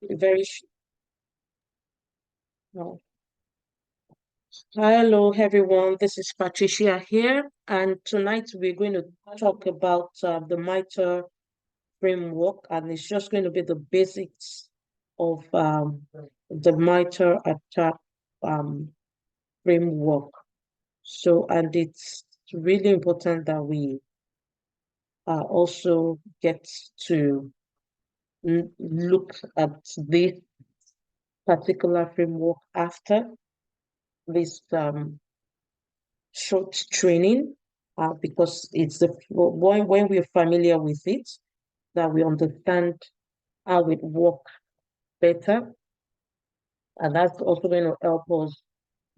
Very no. Hello, everyone. This is Patricia here, and tonight we're going to talk about the Mitre framework, and it's just going to be the basics of the Mitre attack um, framework. So, and it's really important that we also get to look at this particular framework after this short training because it's the when we're familiar with it that we understand how it works better, and that's also going to help us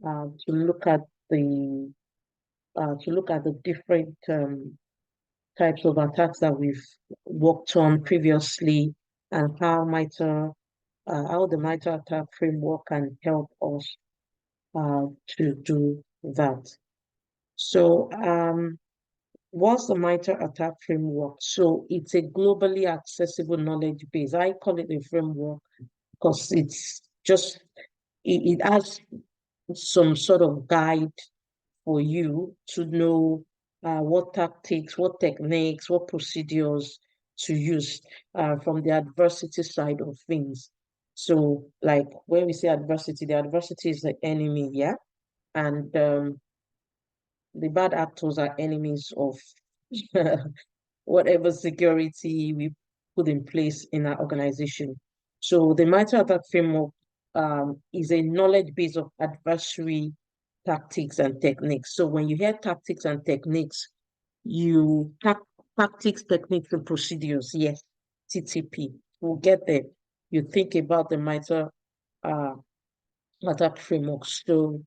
to look at the different types of attacks that we've worked on previously, and how the Mitre attack framework can help us to do that. So what's the Mitre attack framework? So it's a globally accessible knowledge base. I call it a framework because it has some sort of guide for you to know what tactics, what techniques, what procedures to use from the adversity side of things. So, like when we say adversity, the adversity is the enemy, yeah, and the bad actors are enemies of whatever security we put in place in our organization. So the Mitre attack framework is a knowledge base of adversary tactics and techniques. So when you hear tactics and techniques, you tactics, techniques, and procedures. Yes, TTP. We'll get there. You think about the Mitre uh, attack framework. So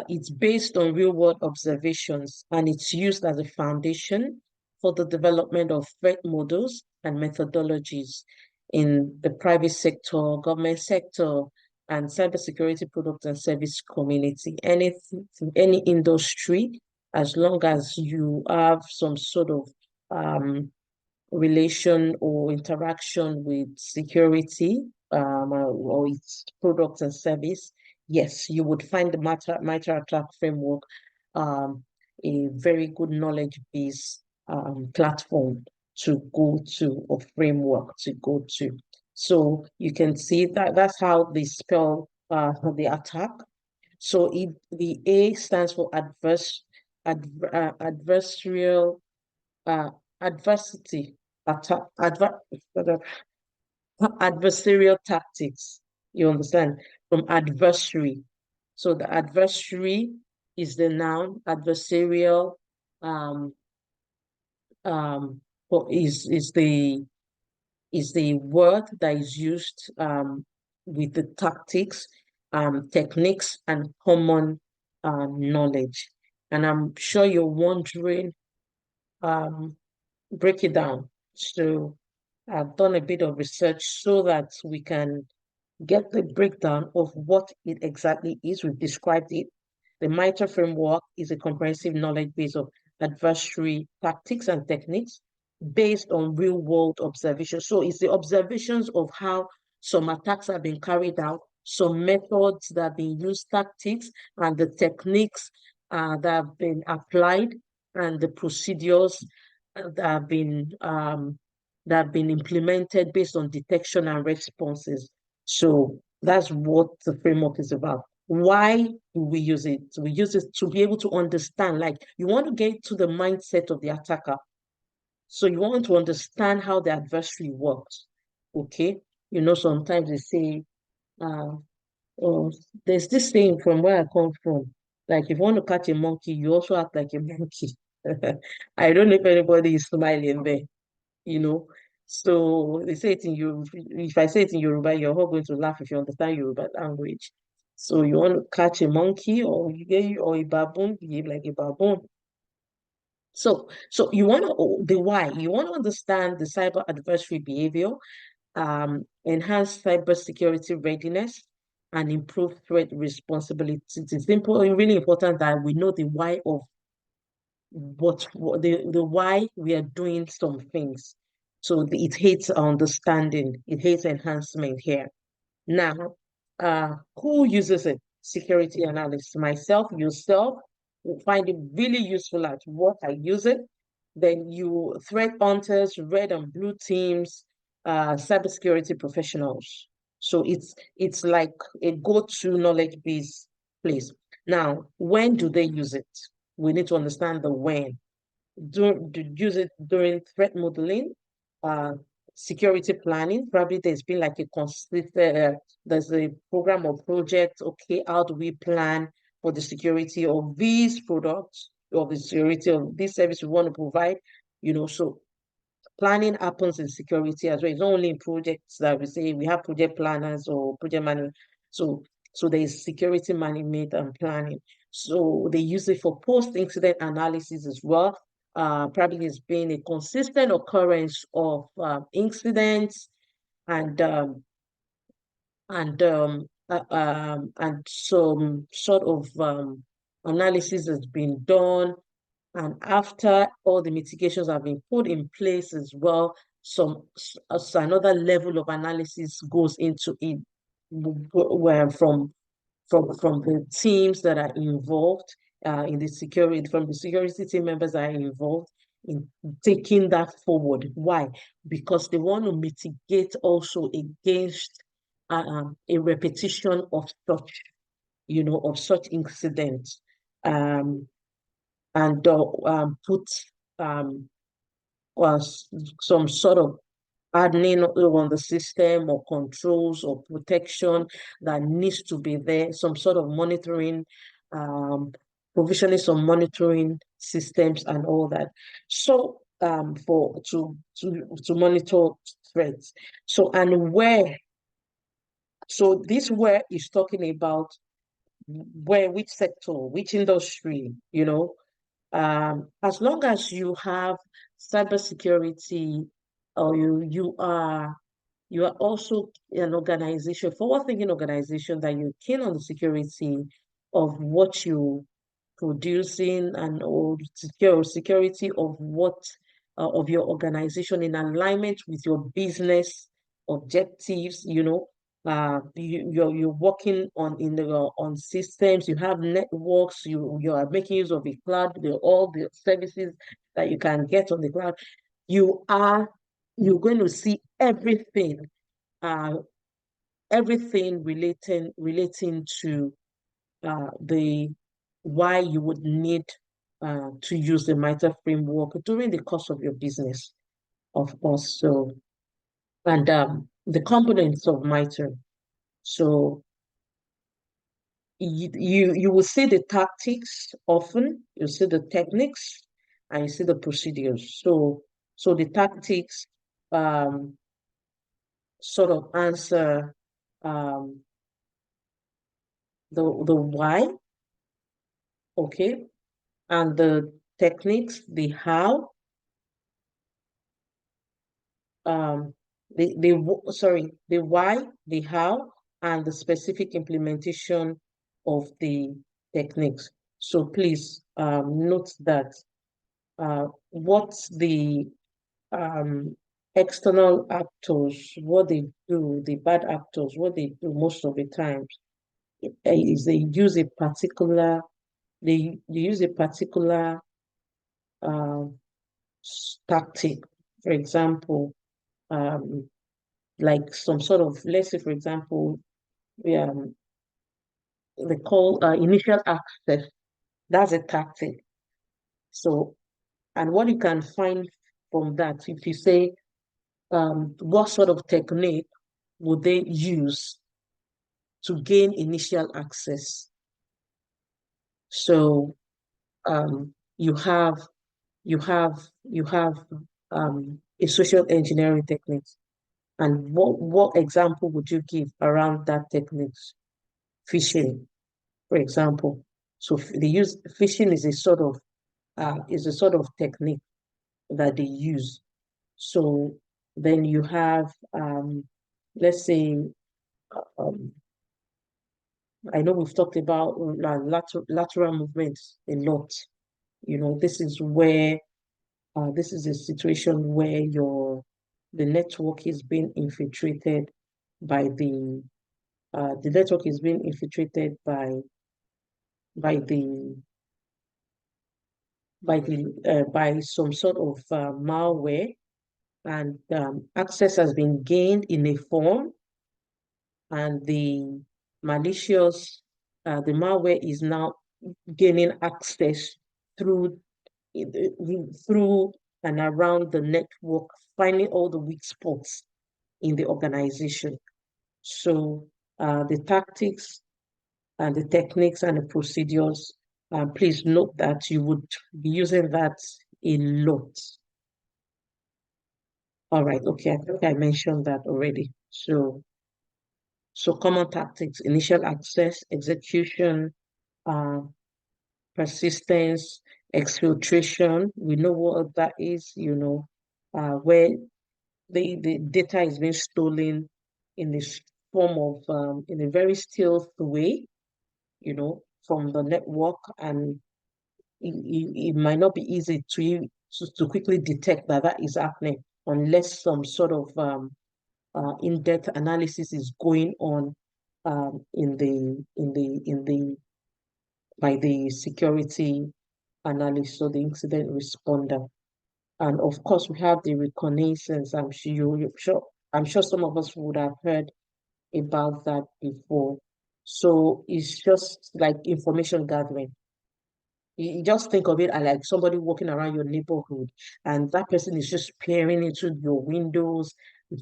it's based on real-world observations, and it's used as a foundation for the development of threat models and methodologies in the private sector, government sector, and cybersecurity product and service community. Any industry, as long as you have some sort of relation or interaction with security or its products and service, yes, you would find the Mitre attack framework a very good knowledge base platform to go to or framework to go to. So you can see that that's how they spell the attack. So the A stands for adversarial uh, adversity, adversarial tactics. You understand? From adversary. So the adversary is the noun, adversarial um um is the word that is used with the tactics, techniques, and common knowledge. And I'm sure you're wondering, um, break it down. So I've done a bit of research so that we can get the breakdown of what it exactly is. We've described it. The Mitre framework is a comprehensive knowledge base of adversary tactics and techniques based on real-world observations. So it's the observations of how some attacks have been carried out, some methods that have been used, tactics, and the techniques that have been applied, and the procedures that have been implemented based on detection and responses. So that's what the framework is about. Why do we use it? We use it to be able to understand, like you want to get to the mindset of the attacker. So you want to understand how the adversary works. Okay. Sometimes they say, uh, oh, there's this saying from where I come from. Like if you want to catch a monkey, you also act like a monkey. I don't know if anybody is smiling there you know. So they say it in Yoruba. If I say it in Yoruba, you're all going to laugh if you understand Yoruba language. So you want to catch a monkey or a baboon, behave like a baboon. So you want to the why. You want to understand the cyber adversary behavior, enhance cybersecurity readiness, and improve threat responsibility. It's really important that we know the why of what the why we are doing some things. So it hates understanding, it hates enhancement here. Now, who uses it? Security analysts. Myself, yourself, will find it really useful at work. I use it. Then you threat hunters, red and blue teams, cybersecurity professionals. So it's like a go-to knowledge base place. Now, when do they use it? We need to understand the when. Use it during threat modeling, uh, security planning. Probably there's been like a consistent, there's a program or project. Okay, how do we plan for the security of these products, or the security of this service we want to provide? So planning happens in security as well. It's not only in projects that we say we have project planners or project managers. So there is security management and planning. So they use it for post-incident analysis as well. Probably has been a consistent occurrence of incidents and and some sort of analysis has been done, and after all the mitigations have been put in place as well, so another level of analysis goes into it, where from the teams that are involved in the security, from the security team members that are involved in taking that forward. Why? Because they want to mitigate also against a repetition of such incidents. Um, and put um, some sort of admin on the system or controls or protection that needs to be there, some sort of monitoring, provisioning some monitoring systems and all that. So for to monitor threats. So this where is talking about which sector, which industry, as long as you have cybersecurity, or you are also an organization, forward-thinking organization, that you're keen on the security of what you producing, and or security of what of your organization in alignment with your business objectives. You're working on systems, you have networks, you are making use of the cloud, all the services that you can get on the cloud. You're going to see uh everything relating to the why you would need to use the Mitre framework during the course of your business, of course. So, and the components of Mitre. So you will see the tactics often, you see the techniques, and you see the procedures. So the tactics um, sort of answer um, the why, okay, and the techniques, the how, um, the why, the how, and the specific implementation of the techniques. So please note that what the um, external actors, what they do, the bad actors, what they do most of the times is they use a particular um, tactic. For example, um, like some sort of, let's say, for example, um, they call initial access. That's a tactic. So, and what you can find from that, if you say, what sort of technique would they use to gain initial access? So, you have a social engineering technique. And what example would you give around that technique? Phishing, for example. So they use phishing is a sort of technique that they use. So then you have let's say um, I know we've talked about lateral movements a lot. This is a situation where the network is being infiltrated by the The network is being infiltrated by the by some sort of malware, and access has been gained in a form, and the malware is now gaining access through through and around the network, finding all the weak spots in the organization. So the tactics and the techniques and the procedures, please note that you would be using that a lot. All right, okay, I think I mentioned that already. So common tactics: initial access, execution, uh, persistence, exfiltration. We know what that is, where the data is being stolen in this form of in a very stealth way, from the network, and it might not be easy to quickly detect that that is happening unless some sort of in-depth analysis is going on by the security analyst, so the incident responder. And of course, we have the reconnaissance. I'm sure some of us would have heard about that before. So it's just like information gathering. You just think of it as like somebody walking around your neighborhood, and that person is just peering into your windows,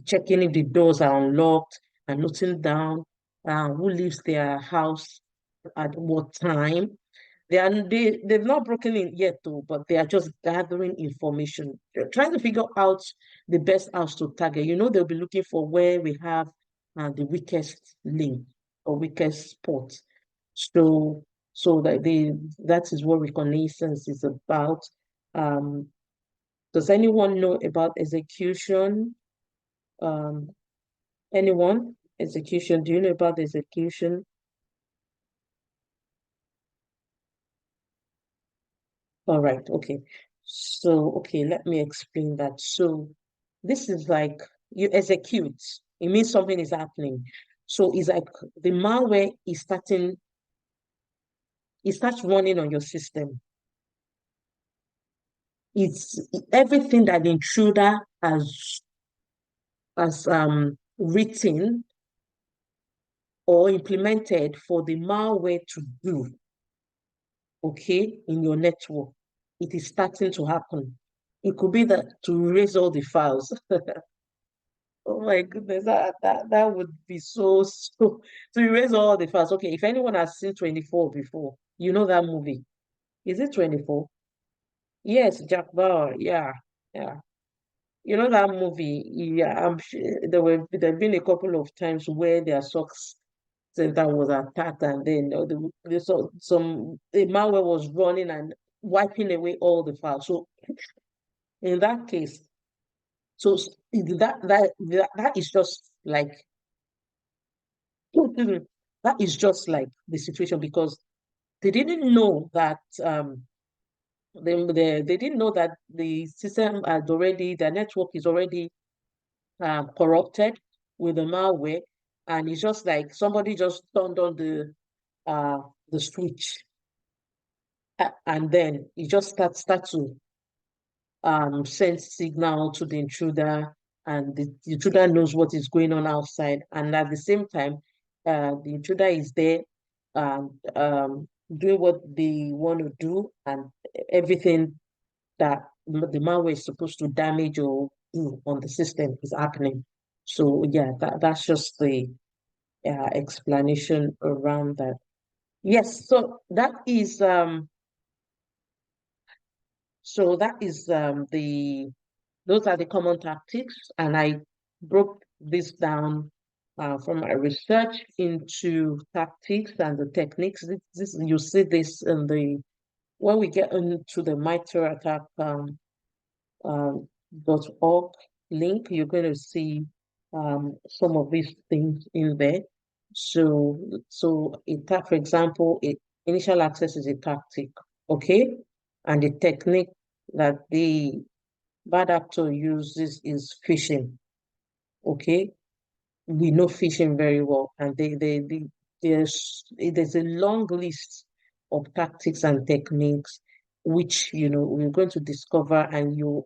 checking if the doors are unlocked, and noting down who leaves their house at what time. They've not broken in yet though, but they are just gathering information. They're trying to figure out the best house to target. They'll be looking for where we have the weakest link or weakest spot. So that is what reconnaissance is about. Um, does anyone know about execution? Um, anyone? Execution. Do you know about execution? All right, okay. So, okay, let me explain that. So, this is like you execute. It means something is happening. So, it's like the malware it starts running on your system. It's everything that the intruder has written or implemented for the malware to do, okay, in your network. It is starting to happen. It could be that to erase all the files. Oh my goodness, that would be so to erase all the files. Okay, if anyone has seen 24 before, you know that movie. Is it 24? Yes, Jack Bauer. Yeah, yeah. You know that movie? Yeah, I'm sure there've been a couple of times where their socks center was attacked, and then the malware was running and wiping away all the files. So in that case, that is just like that is just like the situation, because they didn't know that they didn't know that the system had already their network is already corrupted with the malware, and it's just like somebody just turned on the switch, and then it just start to send signal to the intruder, and the intruder knows what is going on outside, and at the same time the intruder is there doing what they want to do, and everything that the malware is supposed to damage or do on the system is happening. So yeah, that's just the explanation around that. Yes, so that is the those are the common tactics, and I broke this down from my research into tactics and the techniques. You see this in the when we get into the Mitre attack um, .org link, you're going to see some of these things in there. So for example, initial access is a tactic, okay, and the technique that the bad actor uses is phishing, okay. we know phishing very well, and there's a long list of tactics and techniques which we're going to discover, and you'll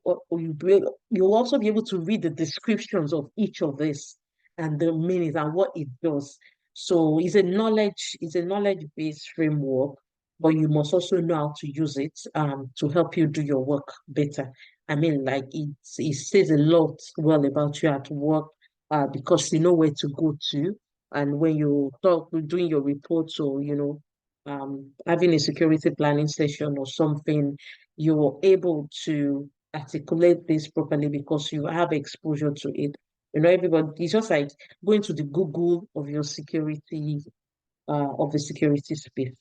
also be able to read the descriptions of each of this and the meanings and what it does. So it's a knowledge-based framework, but you must also know how to use it to help you do your work better. I mean, like it says a lot well about you at work, because you know where to go to. And when you talk, doing your reports, or having a security planning session or something, you're able to articulate this properly because you have exposure to it. Everybody, it's just like going to the Google of the security space.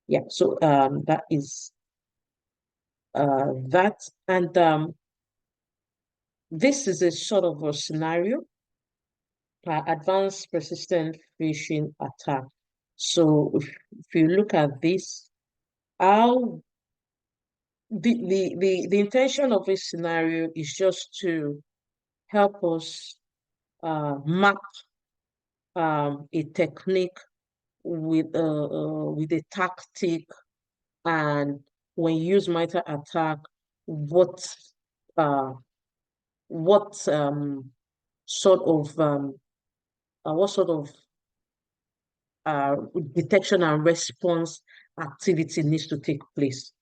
Yeah, so that is that. And this is a sort of a scenario, advanced persistent phishing attack. So if you look at this, how the intention of this scenario is just to help us map a technique with a tactic, and when you use Mitre attack, what uh what sort of what sort of uh, detection and response activity needs to take place.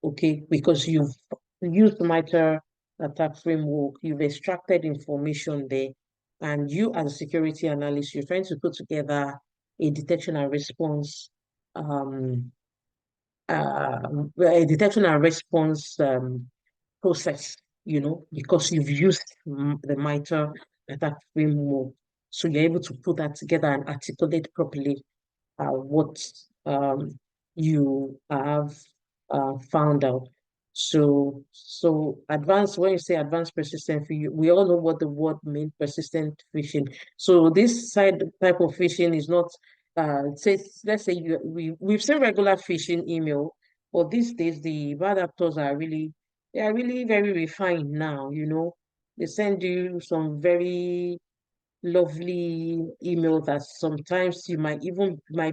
Okay, because you've used MITRE attack framework, you've extracted information there, and you as a security analyst, you're trying to put together a detection and response um, uh, a detection and response process, because you've used the MITRE attack framework. So you're able to put that together and articulate properly what you have found out. So advanced, when you say advanced persistent phishing, we all know what the word means, persistent phishing. So this side type of phishing is not, let's say we've seen regular phishing email, but these days the bad actors they are really very refined now, They send you some very lovely email that sometimes you might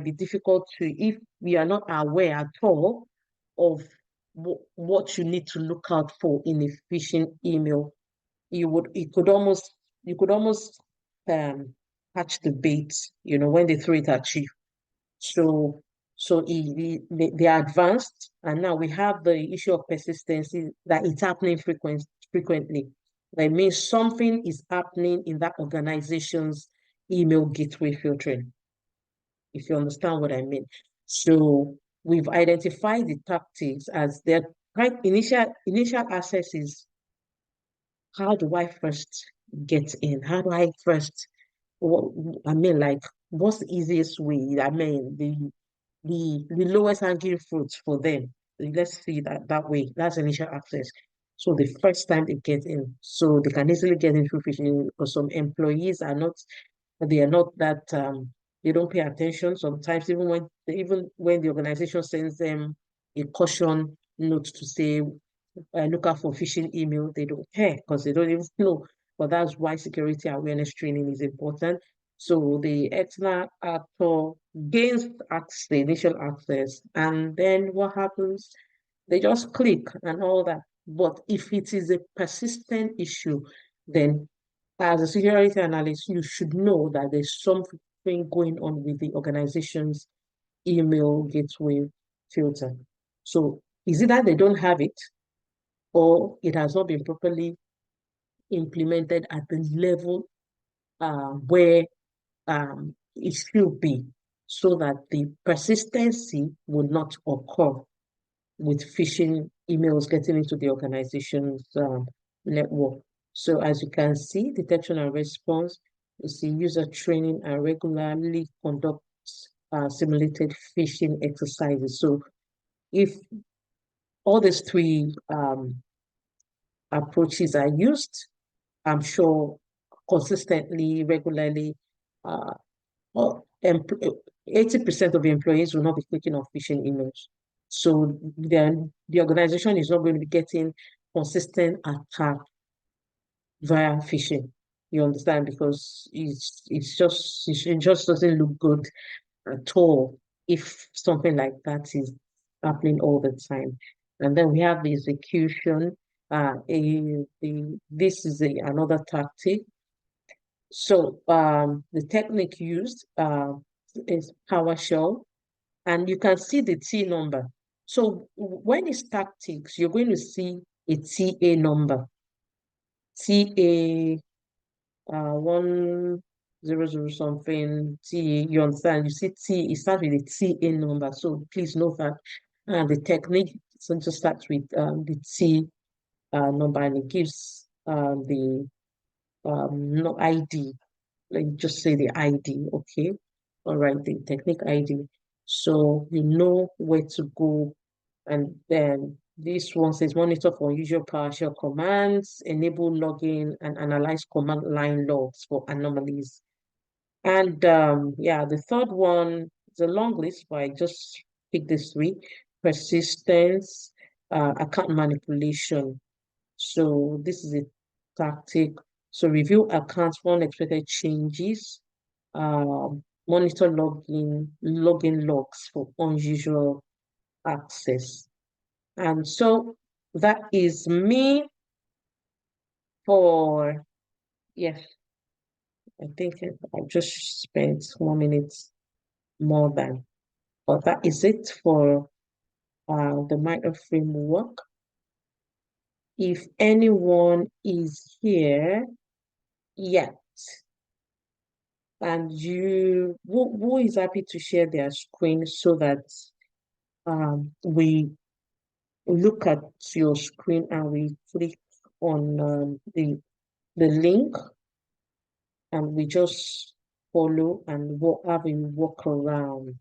be difficult to, if we are not aware at all of what you need to look out for in a phishing email. You could almost um catch the bait, when they throw it at you. So, they are advanced, and now we have the issue of persistency, that it's happening frequently. That means something is happening in that organization's email gateway filtering, if you understand what I mean. So we've identified the tactics as their initial access is, how do I first get in? How do I first, what, I mean, like, what's the easiest way? I mean, the lowest hanging fruit for them. Let's see that way. That's initial access. So the first time they get in, so they can easily get into phishing, because some employees they are not that they don't pay attention sometimes, even when the organization sends them a caution note to say look out for phishing email, they don't care because they don't even know. But that's why security awareness training is important. So the external actor gains access, the initial access, and then what happens? They just click and all that. But if it is a persistent issue, then as a security analyst, you should know that there's something going on with the organization's email gateway filter. So is it that they don't have it, or it has not been properly implemented at the level where it should be, so that the persistency would not occur with phishing emails getting into the organization's network. So as you can see, detection and response, you see user training and regularly conduct simulated phishing exercises. So if all these three approaches are used, I'm sure consistently, regularly, uh, 80% of the employees will not be clicking on phishing emails. So then the organization is not going to be getting consistent attack via phishing. You understand? Because it just doesn't look good at all if something like that is happening all the time. And then we have the execution. This is another tactic. So the technique used is PowerShell, and you can see the T number. So when it's tactics, you're going to see a TA number, TA 100 something T. You understand? You see T, it starts with a TA number. So please note that the technique just starts with the T number, and it gives the no ID. Like just say the ID, okay? All right, the technique ID. So you know where to go. And then this one says monitor for unusual PowerShell commands, enable logging, and analyze command line logs for anomalies. And yeah, the third one is a long list, but I just picked this three: persistence, account manipulation. So this is a tactic. So review accounts for unexpected changes, monitor login logs for unusual access. And so that is me for, yes, I think I just spent 1 minute more than, but that is it for the Mitre framework. If anyone is here yet, and who is happy to share their screen so that we look at your screen and we click on the link and we just follow and have a walk around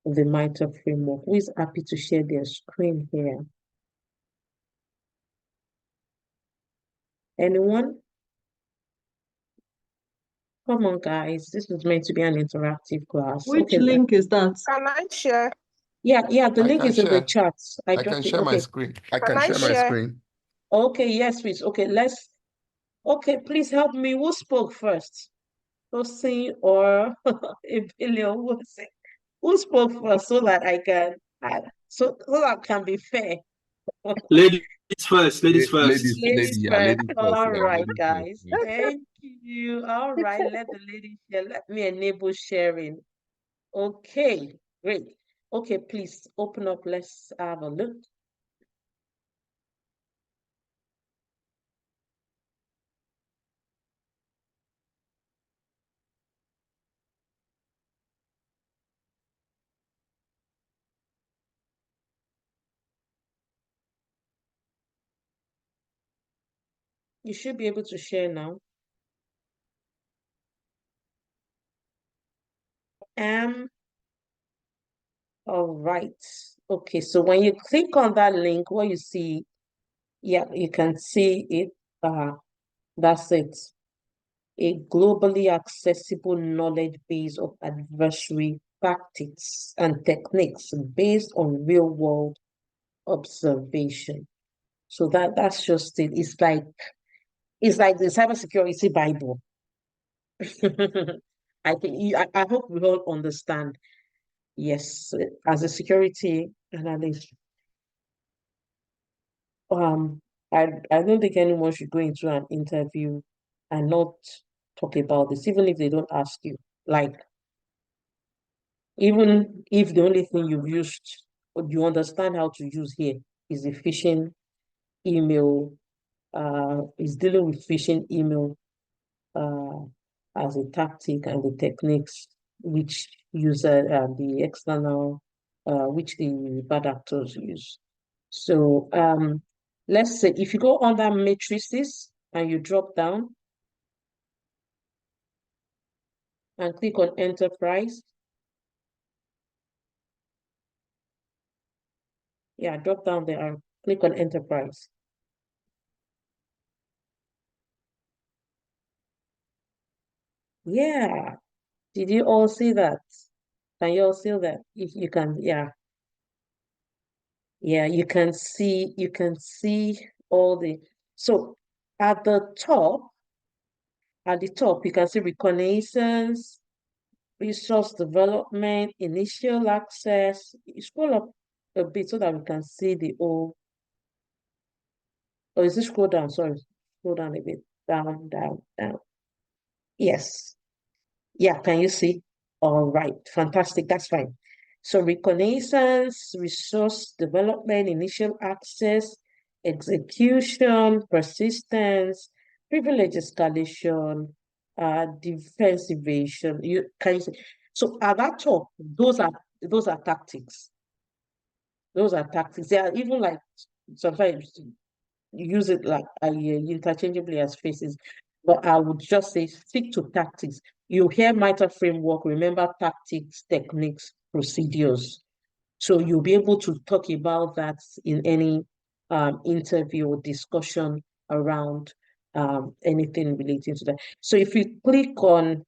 the Mitre framework. Who is happy to share their screen here? Anyone? Come on, guys. This is meant to be an interactive class. Which Okay. link is that? Can I share? Yeah, the I link can is in the share. chat. I I can dropped it. share my Okay. screen. Can I share my share? screen. Okay, yes, please. Okay, okay, please help me. Who spoke first? Tosin or Emilio? Who spoke first so that I can, so that can be fair? Ladies first. Ladies first. Ladies, Ladies yeah, first. ladies first. All Yeah, right, ladies first. guys. Thank you. All right, let the ladies share. Let me enable sharing. Okay, great. Okay, please open up. Let's have a look. You should be able to share now. All right. Okay, so when you click on that link, what you see, yeah, you can see it. That's it. A globally accessible knowledge base of adversary tactics and techniques based on real-world observation. So that's just it. It's like the cybersecurity Bible. I hope we all understand. Yes, as a security analyst, um, I don't think anyone should go into an interview and not talk about this, even if they don't ask you. Like, even if the only thing you've used, or you understand how to use here is the phishing email, is dealing with phishing email uh, as a tactic and the techniques which the external, which the bad actors use. So let's say if you go under matrices and you drop down and click on enterprise, yeah, drop down there and click on enterprise. Yeah, did you all see that? Can you all see that? If you can, yeah. Yeah, you can see all the, so at the top, At the top, you can see reconnaissance, resource development, initial access. You scroll up a bit so that we can see the whole. Or is it scroll down? Sorry, scroll down a bit. Down, down, down. Yes. Yeah, can you see? All right, fantastic. That's fine. So reconnaissance, resource development, initial access, execution, persistence, privilege escalation, defense evasion. You can you see? So at that top, those are tactics. Those are tactics. They are even like sometimes use it like interchangeably as phases. But I would just say stick to tactics. You hear Mitre framework, remember tactics, techniques, procedures. So you'll be able to talk about that in any interview or discussion around anything relating to that. So if you click on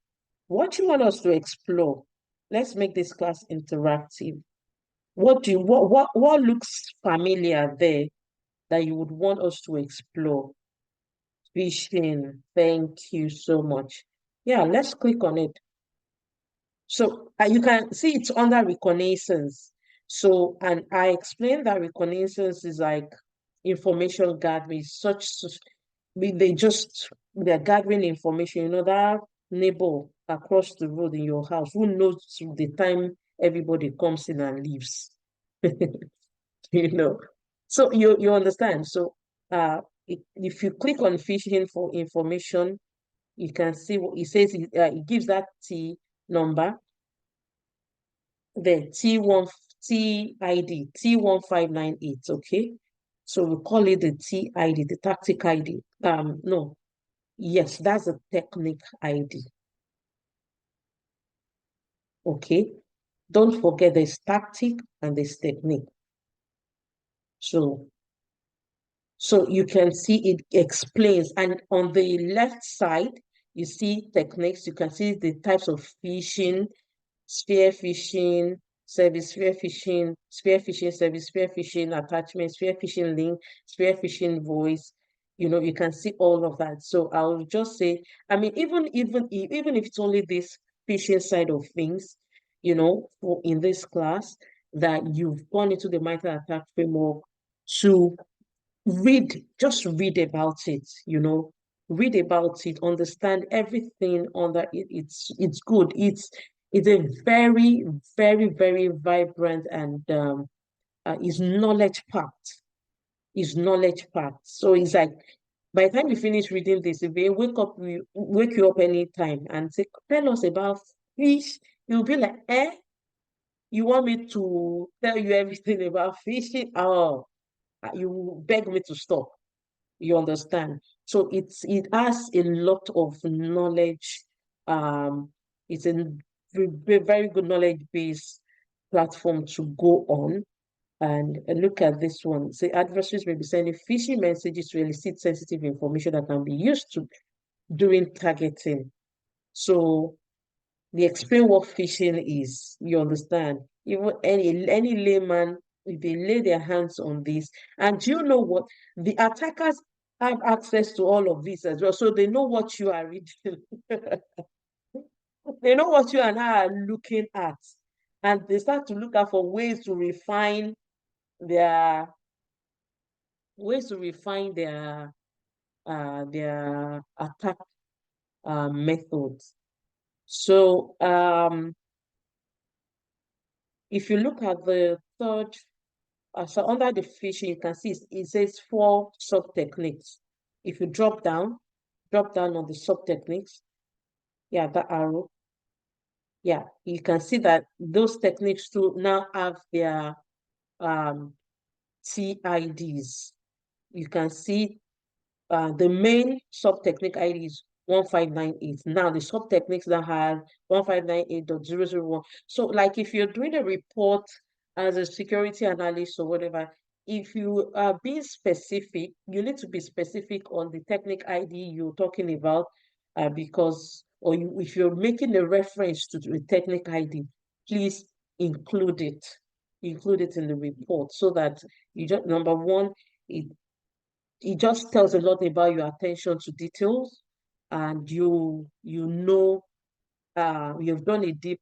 what you want us to explore, let's make this class interactive. What looks familiar there that you would want us to explore? Fishing. Thank you so much. Yeah, let's click on it. So you can see it's under reconnaissance. So, and I explained that reconnaissance is like information gathering, they're gathering information, that neighbor across the road in your house who knows the time everybody comes in and leaves. you know. So you understand. So if you click on fishing for information, you can see what it says. It gives that T number, the T1 TID T1598. Okay, so we call it the TID, the tactic ID. No, yes, that's a technique ID. Okay, don't forget there's tactic and there's technique. So you can see it explains, and on the left side, you see techniques. You can see the types of fishing, spear fishing, service spear fishing service, spear fishing attachment, spear fishing link, spear fishing voice. You can see all of that. So I'll just say, I mean, even if it's only this fishing side of things, in this class that you've gone into the Mitre attack framework to just read about it, read about it, understand everything under it. It's good. It's a very, very, very vibrant and is knowledge packed. Is knowledge packed. So it's like by the time you finish reading this, if they wake you up anytime and say, tell us about fish, you'll be like, you want me to tell you everything about fishing? Oh, you beg me to stop. You understand? So it has a lot of knowledge. It's a very good knowledge based platform to go on. And look at this one. Say adversaries may be sending phishing messages to elicit sensitive information that can be used during targeting. So they explain what phishing is. You understand? Even any layman, if they lay their hands on this, and do you know what? The attackers have access to all of this as well, so they know what you are reading. They know what you and I are looking at, and they start to look out for their ways to refine their attack methods. So if you look at the third, so under the fishing, you can see it says 4 sub techniques. If you drop down on the sub techniques, yeah, that arrow, yeah, you can see that those techniques too now have their TIDs. You can see the main sub technique ID is 1598. Now the sub techniques that have 1598.001. So like if you're doing a report as a security analyst or whatever, if you are being specific, you need to be specific on the technique ID you're talking about, if you're making a reference to the technique ID, please include it. Include it in the report so that you just, number one, it just tells a lot about your attention to details. and you know you've done a deep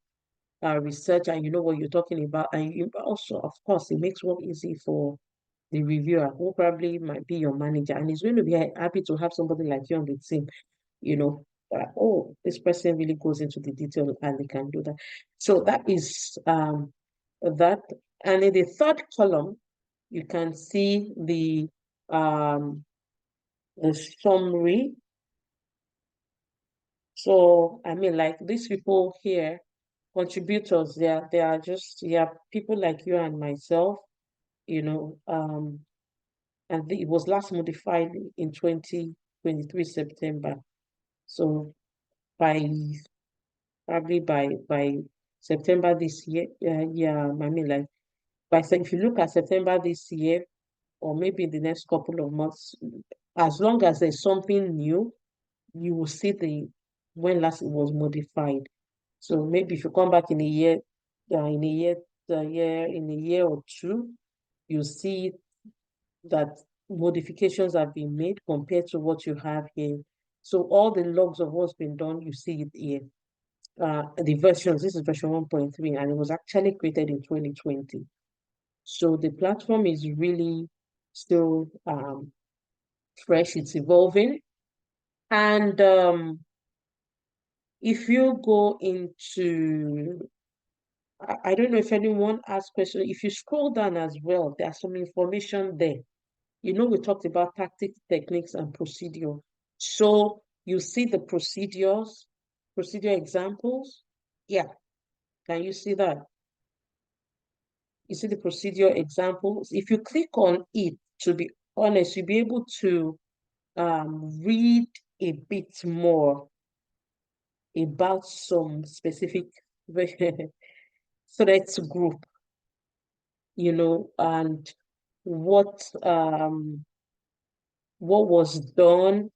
research and you know what you're talking about, and you also, of course, it makes work easy for the reviewer who probably might be your manager, and he's going to be happy to have somebody like you on the team, you know. Oh, this person really goes into the detail and they can do that. So that is that. And in the third column, you can see the summary. So I mean, like these people here, contributors, they are just, yeah, people like you and myself, you know, and it was last modified in 2023 September. So by probably by September this year, yeah, I mean, like if you look at September this year, or maybe in the next couple of months, as long as there's something new, you will see the when last it was modified. So maybe if you come back in a year, in a year or two, you see that modifications have been made compared to what you have here. So all the logs of what's been done, you see it here. The versions, this is version 1.3, and it was actually created in 2020. So the platform is really still fresh, it's evolving. And if you go into, I don't know if anyone asked questions, if you scroll down as well, there's some information there. You know, we talked about tactics, techniques, and procedure. So you see the procedure examples. Yeah, can you see that? You see the procedure examples. If you click on it, to be honest, you'll be able to read a bit more about some specific threats group, you know, and what was done,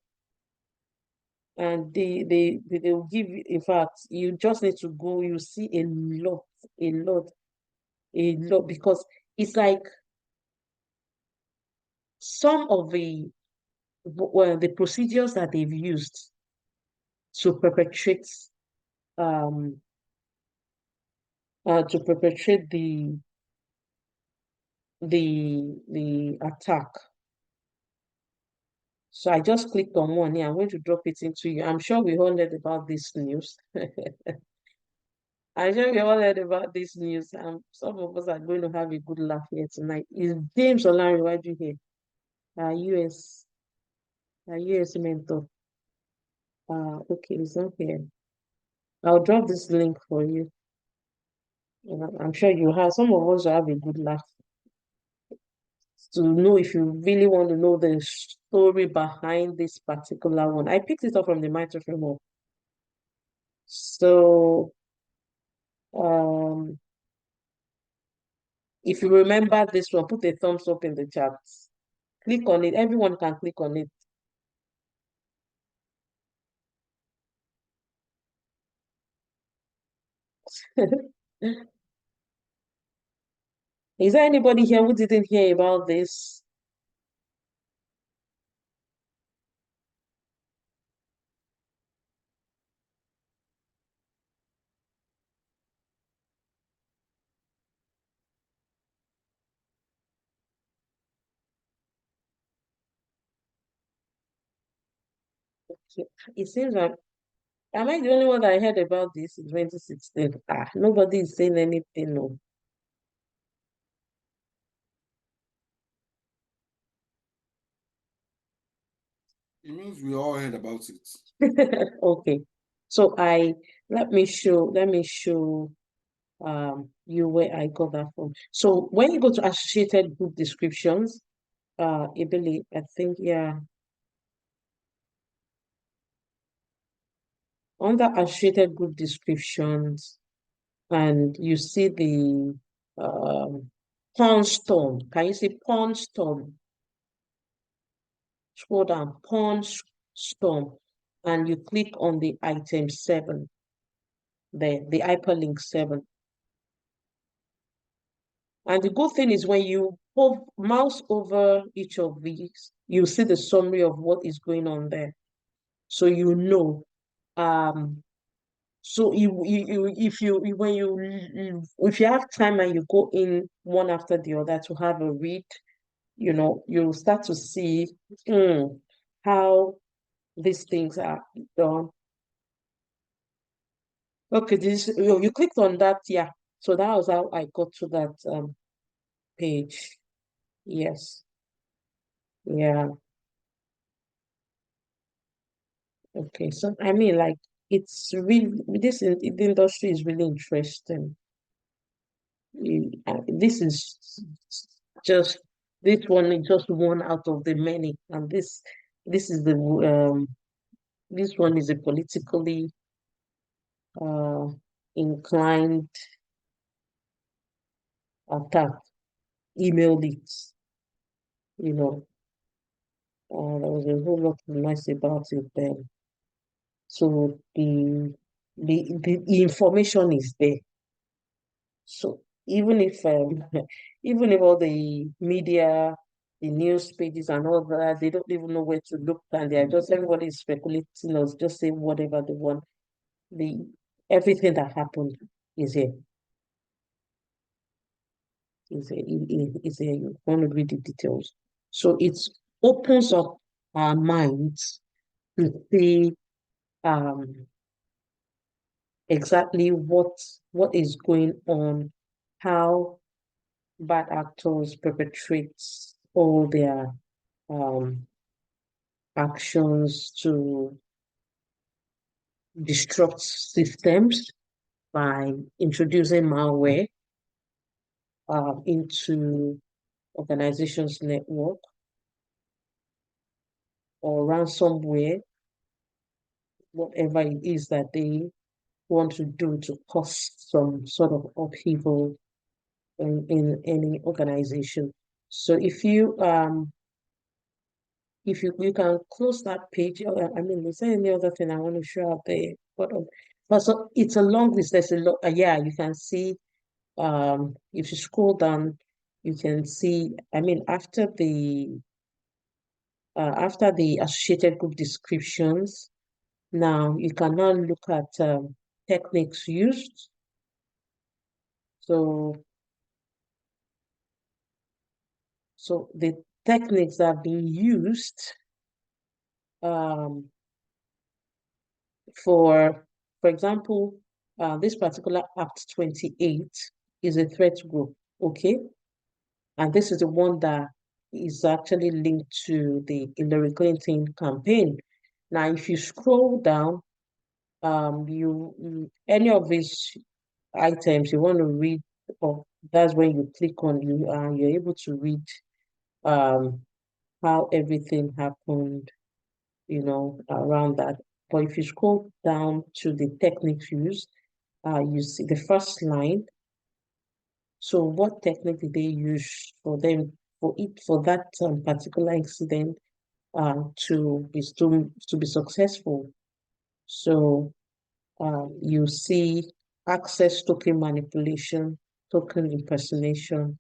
and they will give you, in fact, you just need to go, you see a lot, a lot, because it's like some of the procedures that they've used to perpetrate um to perpetrate the attack. So I just clicked on one here. I'm going to drop it into you. I'm sure we all heard about this news. I'm sure we all heard about this news. Some of us are going to have a good laugh here tonight. Is James Olari, why do you hear? Our US, our US mentor. Okay, it's not here. I'll drop this link for you. I'm sure you have, some of us will have a good laugh to know, if you really want to know the story behind this particular one. I picked it up from the Mitre framework. So if you remember this one, put a thumbs up in the chat. Click on it. Everyone can click on it. Is there anybody here who didn't hear about this? It seems like, am I the only one that heard about this in 2016? Nobody is saying anything. No. It means we all heard about it. Okay. So let me show you where I got that from. So when you go to associated group descriptions, Ibili, I think, yeah, under associated group descriptions, and you see the pawn storm. Can you see pawn storm? Scroll down, pawn storm, and you click on the item 7 there, the hyperlink 7. And the good thing is, when you mouse over each of these, you see the summary of what is going on there. So you know. So if you when if you have time and you go in one after the other to have a read, you'll start to see how these things are done. Okay, you clicked on that, yeah. So that was how I got to that page. Yes. Yeah. Okay. So I mean, like, it's really the industry is really interesting. This is just this one is just one out of the many, and this is the this one is a politically uh inclined attack, email leaks, you know. There was a whole lot of noise about it then. So the information is there. So even if all the media, the news pages and all that, they don't even know where to look, and they're just everybody is speculating or just say whatever they want. The Everything that happened is here. Is here. You want to read the details. So it opens up our minds to see um exactly what is going on, how bad actors perpetrate all their um, actions to disrupt systems by introducing malware into organizations' network, or ransomware, whatever it is that they want to do to cause some sort of upheaval in any organization. So if you can close that page. I mean, is there any other thing I want to show up there? But so it's a long list. There's a lot. Yeah, you can see. If you scroll down, you can see. I mean, after the associated group descriptions, now you can now look at techniques used. So the techniques that are being used um, for example, this particular Att-28 is a threat group, okay? And this is the one that is actually linked to the Hillary Clinton campaign. Now, if you scroll down, any of these items you want to read, or that's when you click on you're able to read um how everything happened, around that. But if you scroll down to the techniques used, you see the first line. So what technique did they use for that particular incident to be successful? So you see access token manipulation, token impersonation,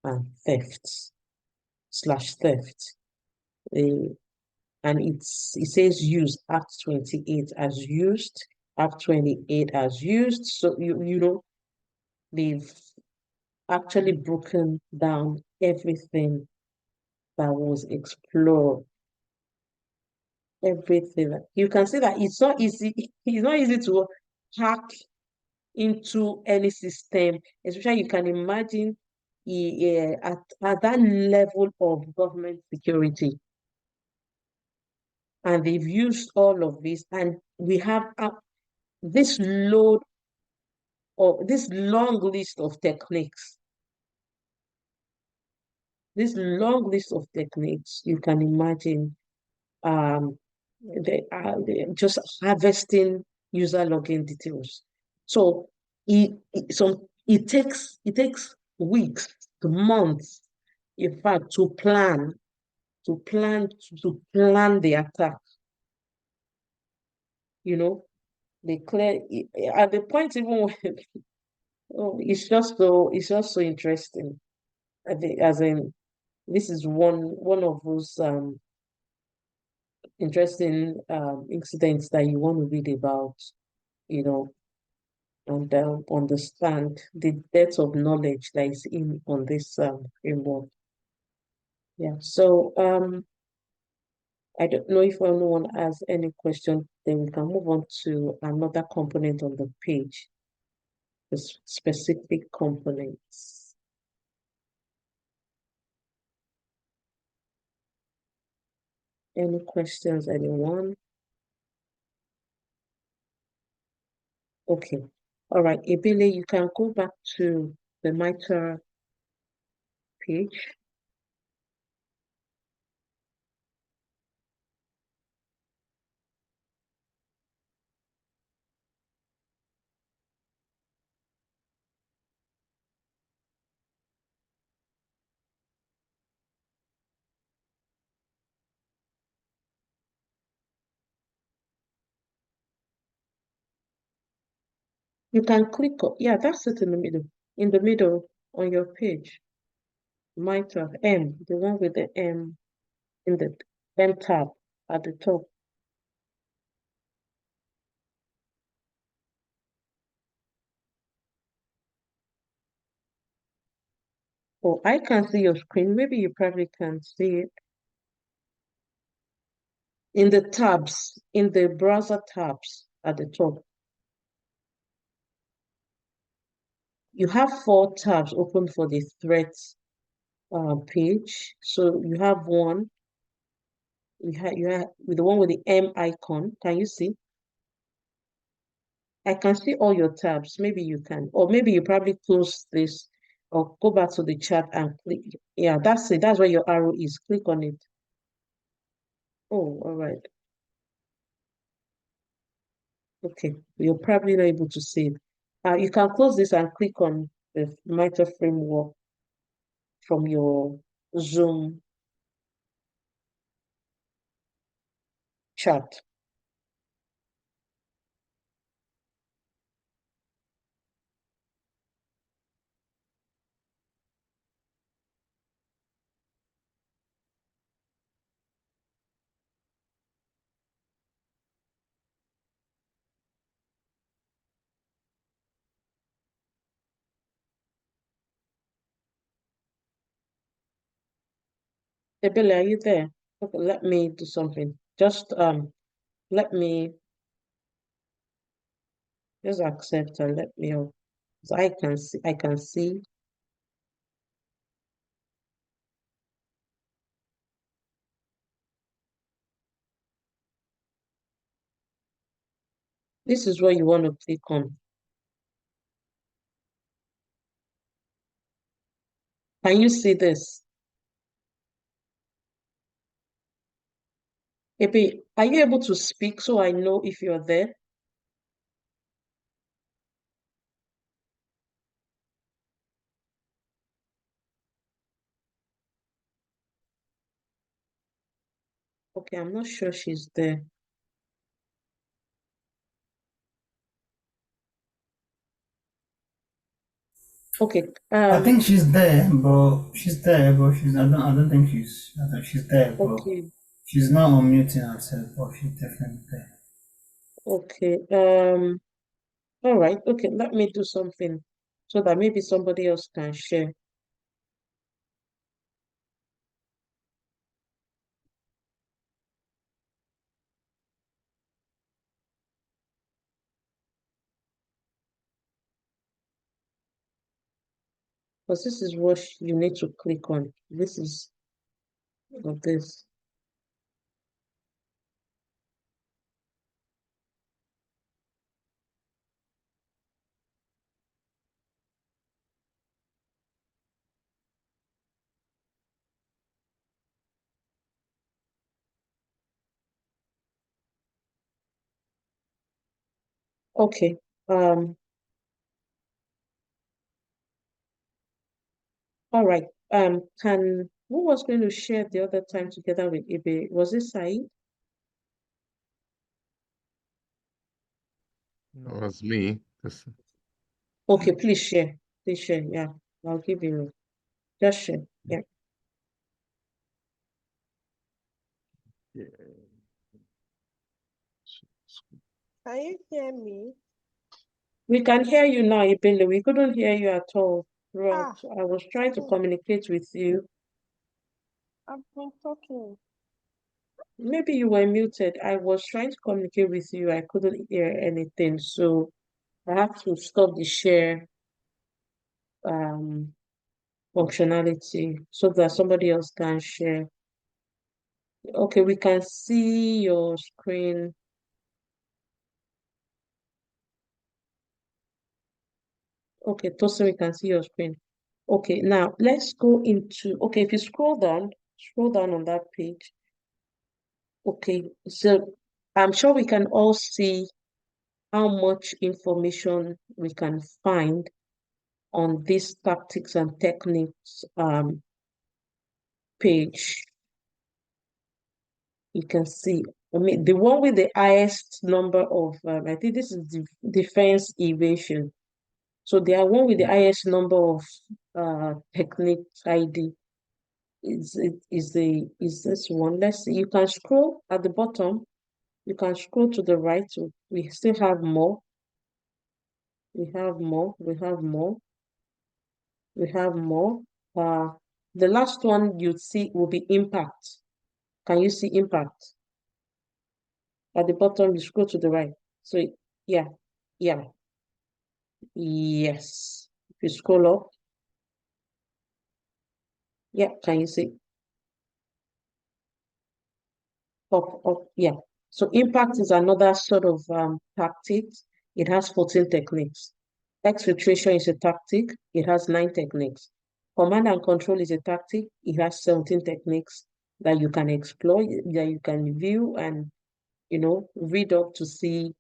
and theft/theft. And it says use Att-28 as used, Att-28 as used. So they've actually broken down everything that was explored. Everything. You can see that it's not easy. It's not easy to hack into any system, especially you can imagine at that level of government security. And they've used all of this, and we have this load or this long list of techniques. This long list of techniques, you can imagine, they are just harvesting user login details. So it takes weeks to months, in fact, to plan the attack. They clear at the point even when oh, it's just so interesting. I think, as in, this is one of those interesting incidents that you want to read about, you know, and understand the depth of knowledge that is in on this framework. Yeah. So I don't know if anyone has any question, then we can move on to another component on the page, the specific components. Any questions, anyone? Okay. All right, Ebele, you can go back to the Mitre page. You can click on, yeah, that's it in the middle. In the middle on your page. Mitre M, the one with the M in the M tab at the top. Oh, I can see your screen. Maybe you probably can see it. In the tabs, in the browser tabs at the top. You have 4 tabs open for the threads page. So you have one, you have with the one with the M icon. Can you see? I can see all your tabs. Maybe you can, or maybe you probably close this or go back to the chat and click. Yeah, that's it. That's where your arrow is. Click on it. Oh, all right. Okay, you're probably not able to see it. You can close this and click on the Mitre framework from your Zoom chat. Ebele, are you there? Okay, let me do something. Just let me just accept and let me know. So I can see. This is what you want to click on. Can you see this? Epi, are you able to speak so I know if you're there? Okay, I'm not sure she's there. Okay, I think she's there, but she's there, but she's. I don't think she's. I think she's there, but okay, she's not unmuting herself, but she's definitely there. okay. All right, okay, let me do something so that maybe somebody else can share. Because this is what you need to click on. This is of this. Okay. All right. Who was going to share the other time together with Ibe? Was it Said? That was me. Okay, please share. Please share. Yeah, I'll give you. Just share. Yeah. Yeah. Can you hear me? We can hear you now, Ibele. We couldn't hear you at all. Right. Ah, I was trying to oh, communicate with you. I've been talking. Maybe you were muted. I was trying to communicate with you. I couldn't hear anything. So I have to stop the share functionality so that somebody else can share. Okay, we can see your screen. Okay, Tosin, we can see your screen. Okay, now let's go into, okay, if you scroll down on that page. Okay, so I'm sure we can all see how much information we can find on this tactics and techniques page. You can see, I mean, the one with the highest number of, I think this is the defense evasion. So the one with the highest number of technique ID is this one. Let's see. You can scroll at the bottom. You can scroll to the right. So we still have more. We have more. We have more. We have more. The last one you see will be impact. Can you see impact? At the bottom, you scroll to the right. So yeah, yeah, yes. If you scroll up, yeah, can you see? Up, yeah. So impact is another sort of tactic. It has 14 techniques. Exfiltration is a tactic. It has 9 techniques. Command and control is a tactic. It has 17 techniques that you can explore, that you can view and, read up to see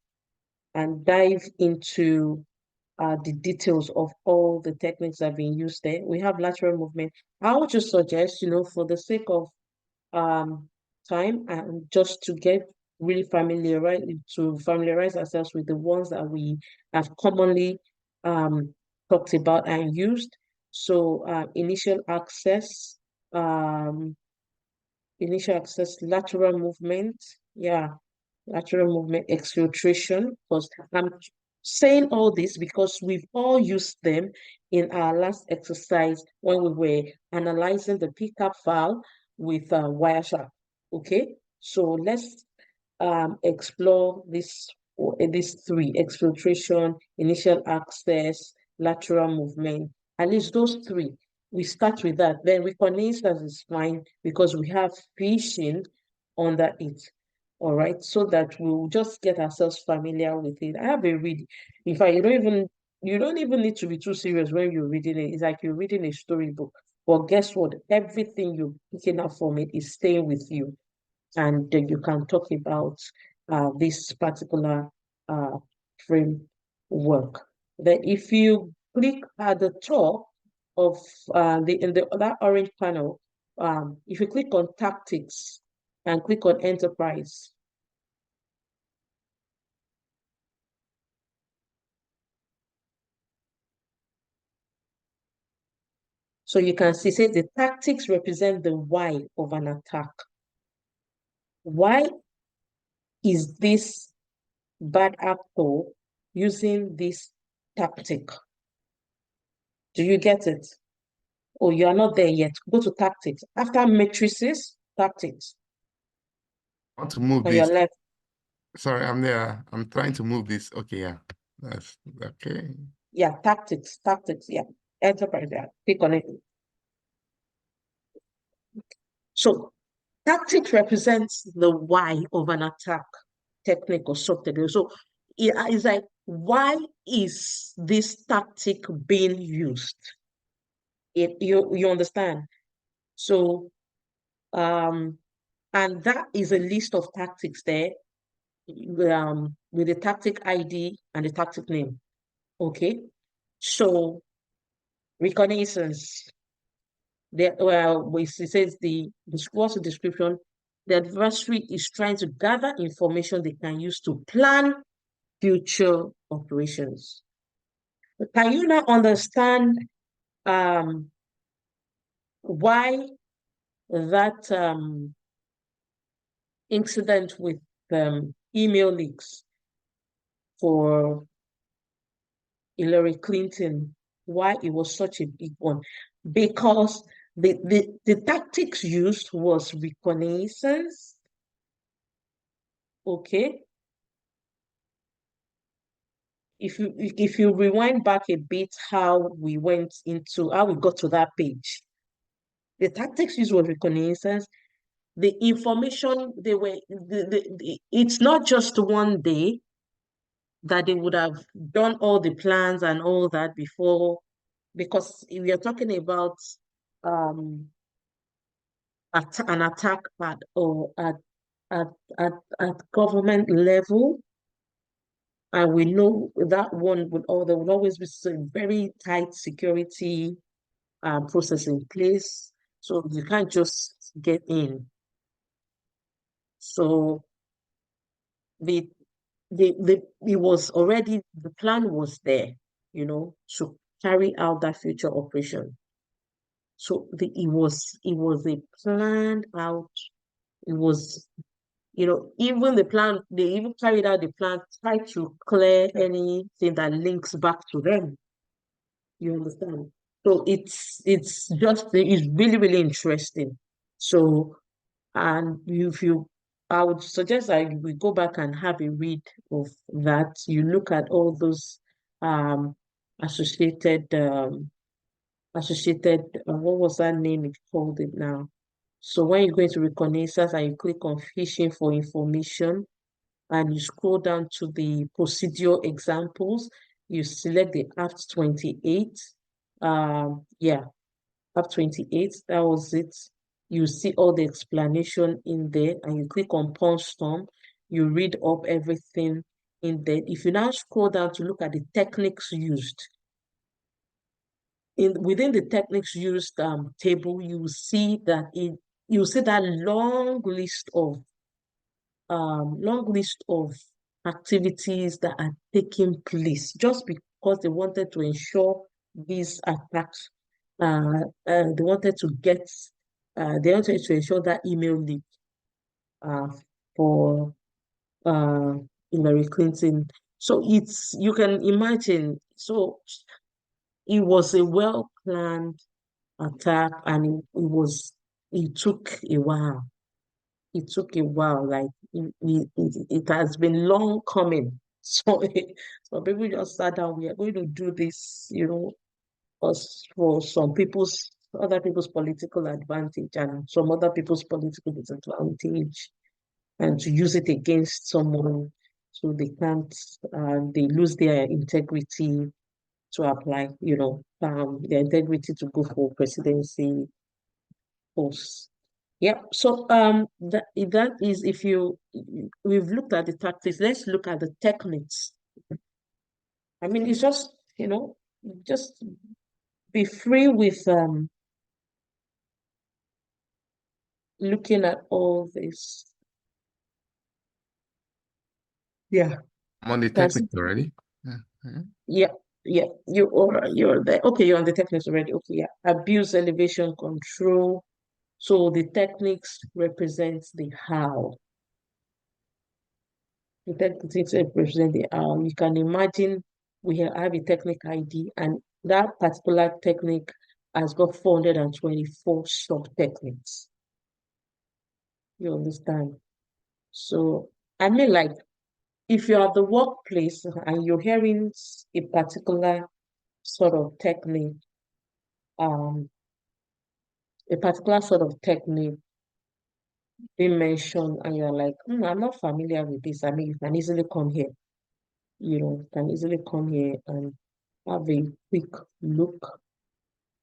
and dive into the details of all the techniques that have been used there. We have lateral movement. I would just suggest, for the sake of time and just to get really familiarize ourselves with the ones that we have commonly talked about and used. So initial access, lateral movement, lateral movement, exfiltration, because I'm saying all this because we've all used them in our last exercise when we were analyzing the pickup file with Wireshark. Okay, so let's explore these 3: exfiltration, initial access, lateral movement. At least those 3. We start with that. Then reconnaissance is fine because we have phishing under it. All right, so that we'll just get ourselves familiar with it. I have a read. In fact, you don't even need to be too serious when you're reading it. It's like you're reading a storybook. But guess what? Everything you're picking up from it is staying with you, and you can talk about this particular framework. Then, if you click at the top of that orange panel, if you click on tactics and click on enterprise, so you can see, say the tactics represent the why of an attack. Why is this bad actor using this tactic? Do you get it? Or you are not there yet? Go to tactics. After matrices, tactics. I want to move On your this. left. Sorry, I'm there. I'm trying to move this. Okay, yeah. That's okay. Yeah, tactics, yeah. Enterprise, yeah. Click on it. So tactics represents the why of an attack, technique or sub-technique. So it's like, why is this tactic being used? You understand? So and that is a list of tactics there, with the tactic ID and the tactic name. Okay, so reconnaissance. It says what's the description? The adversary is trying to gather information they can use to plan future operations. Can you now understand why that incident with email leaks for Hillary Clinton, why it was such a big one, because the tactics used was reconnaissance, okay? If you rewind back a bit how we got to that page, the tactics used was reconnaissance. The information it's not just one day that they would have done all the plans and all that before, because if you're talking about um an attack at, at government level, and we know that there will always be some very tight security process in place, so you can't just get in. So the it was already, the plan was there, to carry out that future operation. So it was a planned out. It was, even the plan, they even carried out the plan, try to clear anything that links back to them. You understand? So it's really, really interesting. So, and I would suggest that we go back and have a read of that. You look at all those um associated what was that name it called it now? So when you go into reconnaissance and you click on phishing for information and you scroll down to the procedure examples, you select the Act 28. Yeah, Act 28, that was it. You see all the explanation in there and you click on Punch Storm, you read up everything in there. If you now scroll down to look at the techniques used, within the techniques used table, you see that long list of activities that are taking place just because they wanted to ensure these attacks. They wanted to ensure that email leak for Hillary Clinton. So you can imagine. So it was a well-planned attack, and it took a while. It took a while, like it has been long coming. So people just sat down, we are going to do this, for other people's political advantage and some other people's political disadvantage, and to use it against someone so they lose their integrity to apply, their integrity to go for presidency posts. Yeah. So that is, we've looked at the tactics, let's look at the techniques. I mean, it's just, just be free with looking at all this. Yeah. I'm on the That's technique already. Yeah. yeah. You're there. Okay, you're on the techniques already. Okay, yeah. Abuse elevation control. So the techniques represents the how. The techniques represent the how. You can imagine we have a technique ID, and that particular technique has got 424 sub-techniques. You understand? So, I mean, like, if you're at the workplace and you're hearing a particular sort of technique, um, a particular sort of technique being mentioned, and you're like, I'm not familiar with this. I mean, you can easily come here, and have a quick look,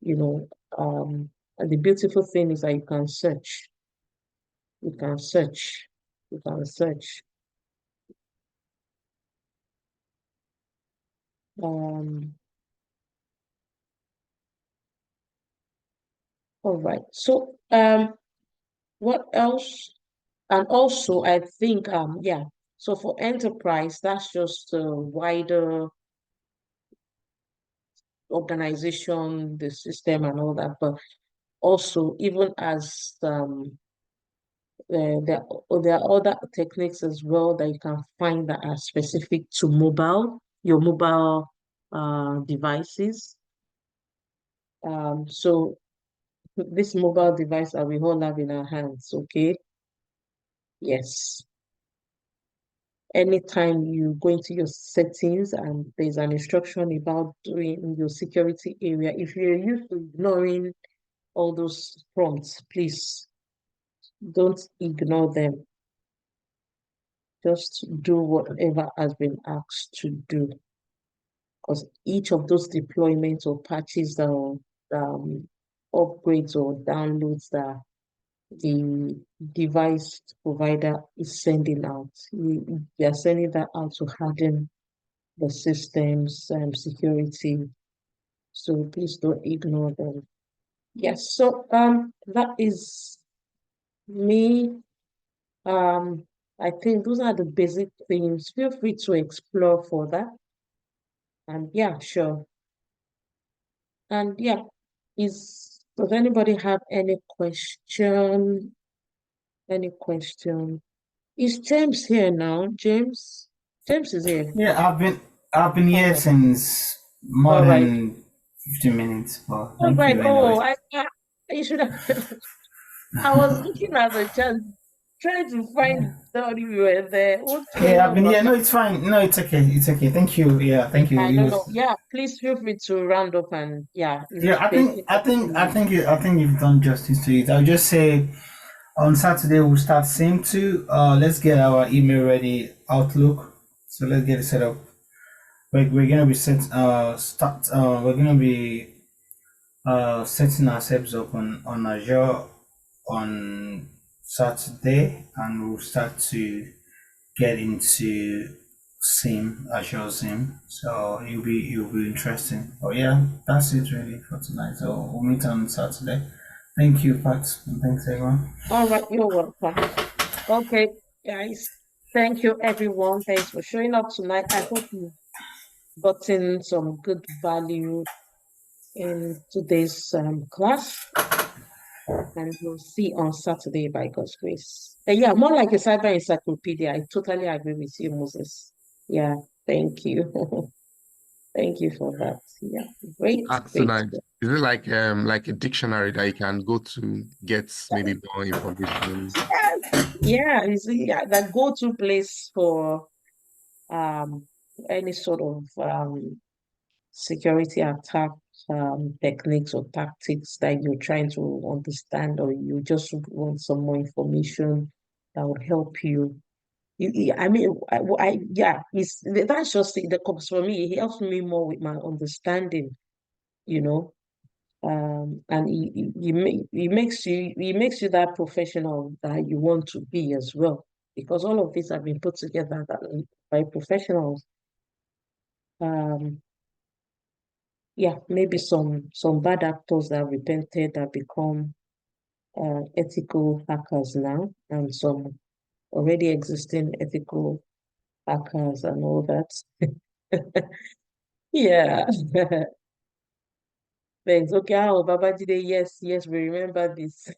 and the beautiful thing is that you can search. You can search. You can search. All right. So, what else? And also, I think, yeah. So for enterprise, that's just a wider organization, the system and all that. But also, even as there are other techniques as well that you can find that are specific to your mobile devices. So this mobile device that we all have in our hands, okay? Yes. Anytime you go into your settings and there's an instruction about doing your security area, if you're used to ignoring all those prompts, please don't ignore them. Just do whatever has been asked to do. Because each of those deployments or patches or upgrades or downloads that the device provider is sending out, they are sending that out to harden the system's security. So please don't ignore them. Yes, so that is me. I think those are the basic things. Feel free to explore further. And yeah, sure. And yeah, does anybody have any question? Any question? Is James here now? James? James is here. Yeah, I've been here Alright. since more All right. than 15 minutes, but All thank right. you Oh, anyway. you should have. I was looking at the chat, trying to find out if you were there. What's going Yeah, I've on, been Baba? here. No, it's fine. No, it's okay. It's okay. Thank you. Yeah, thank you. I It don't know. was, Yeah, please feel free to round up and yeah, yeah, it's basically. I think you've done justice to it. I'll just say on Saturday we'll start same two. Let's get our email ready, Outlook. So let's get it set up. We're gonna be we're gonna be setting ourselves up on Azure on Saturday, and we'll start to get into Azure Sim. So it'll be interesting. But yeah, that's it really for tonight. So we'll meet on Saturday. Thank you, Pat, and thanks everyone. All right, you're welcome. Okay, guys. Thank you, everyone. Thanks for showing up tonight. I hope you've gotten some good value in today's class. And we'll see on Saturday by God's grace. Yeah, more like a cyber encyclopedia. I totally agree with you, Moses. Yeah, thank you. Thank you for that. Yeah, great, So great. like, is it like a dictionary that you can go to get maybe more information? Yeah, yeah, the go-to place for any sort of security attack techniques or tactics that you're trying to understand, or you just want some more information that would help you. I mean, yeah, that's just the comes for me. It helps me more with my understanding, you know. And he makes you that professional that you want to be as well, because all of these have been put together by professionals. Yeah, maybe some bad actors that repented that become ethical hackers now, and some already existing ethical hackers and all that. Yeah. Thanks. Okay, oh, Babajide, yes, yes, we remember this.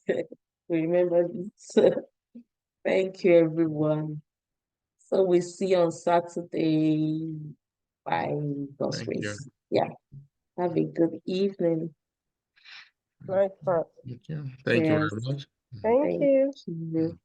We remember this. Thank you, everyone. So we see you on Saturday by God's Thank you. grace. Yeah. Have a good evening. Nice part. Thank you. Thank you Yes. very much. Thank Thank you. you.